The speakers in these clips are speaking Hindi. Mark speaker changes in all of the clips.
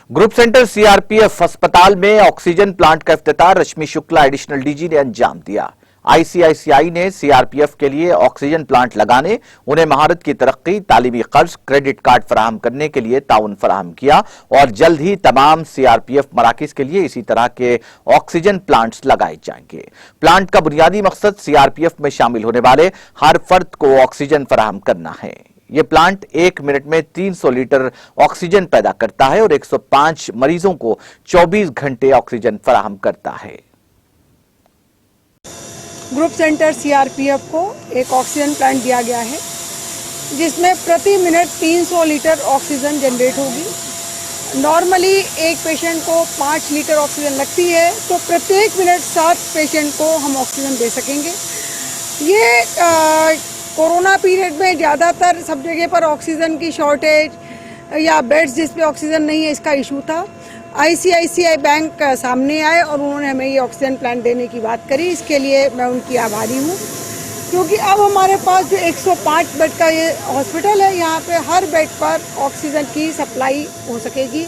Speaker 1: ग्रुप सेंटर सीआरपीएफ अस्पताल में ऑक्सीजन प्लांट का इफ्तिताह रश्मि शुक्ला एडिशनल डीजी ने अंजाम दिया। आईसीआईसीआई ने सीआरपीएफ के लिए ऑक्सीजन प्लांट लगाने, उन्हें महारत की तरक्की, तालीमी कर्ज, क्रेडिट कार्ड फराहम करने के लिए ताउन फराहम किया और जल्द ही तमाम सीआरपीएफ मराकिज के लिए इसी तरह के ऑक्सीजन प्लांट्स लगाए जाएंगे। प्लांट का बुनियादी मकसद सीआरपीएफ में शामिल होने वाले हर फर्द को ऑक्सीजन फराहम करना है। ये प्लांट 1 मिनट में 300 लीटर ऑक्सीजन पैदा करता है और 105 मरीजों को 24 घंटे ऑक्सीजन फराहम करता है।
Speaker 2: ग्रुप सेंटर सीआरपीएफ को एक ऑक्सीजन प्लांट दिया गया है जिसमें प्रति मिनट 300 लीटर ऑक्सीजन जनरेट होगी। नॉर्मली एक पेशेंट को 5 लीटर ऑक्सीजन लगती है, तो प्रत्येक मिनट 7 पेशेंट को हम ऑक्सीजन दे सकेंगे। ये कोरोना पीरियड में ज़्यादातर सब जगह पर ऑक्सीजन की शॉर्टेज या बेड्स जिस पे ऑक्सीजन नहीं है, इसका इशू था। आईसीआईसीआई बैंक सामने आए और उन्होंने हमें ये ऑक्सीजन प्लांट देने की बात करी। इसके लिए मैं उनकी आभारी हूँ, क्योंकि अब हमारे पास जो 105 बेड का ये हॉस्पिटल है, यहाँ पे हर बेड पर ऑक्सीजन की सप्लाई हो सकेगी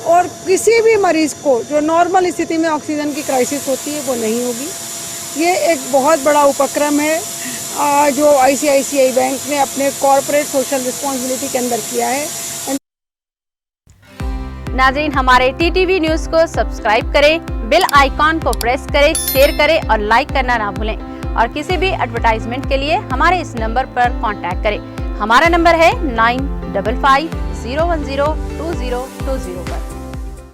Speaker 2: और किसी भी मरीज़ को जो नॉर्मल स्थिति में ऑक्सीजन की क्राइसिस होती है वो नहीं होगी। ये एक बहुत बड़ा उपक्रम है जो आईसीआईसीआई बैंक ने अपने कॉर्पोरेट सोशल रिस्पॉन्सिबिलिटी के अंदर किया है।
Speaker 3: नाज़रीन, हमारे टीटीवी न्यूज़ को सब्सक्राइब करें, बेल आइकॉन को प्रेस करें, शेयर करें और लाइक करना ना भूलें। और किसी भी एडवर्टाइजमेंट के लिए हमारे इस नंबर पर कांटेक्ट करें। हमारा नंबर है 9550102020 पर।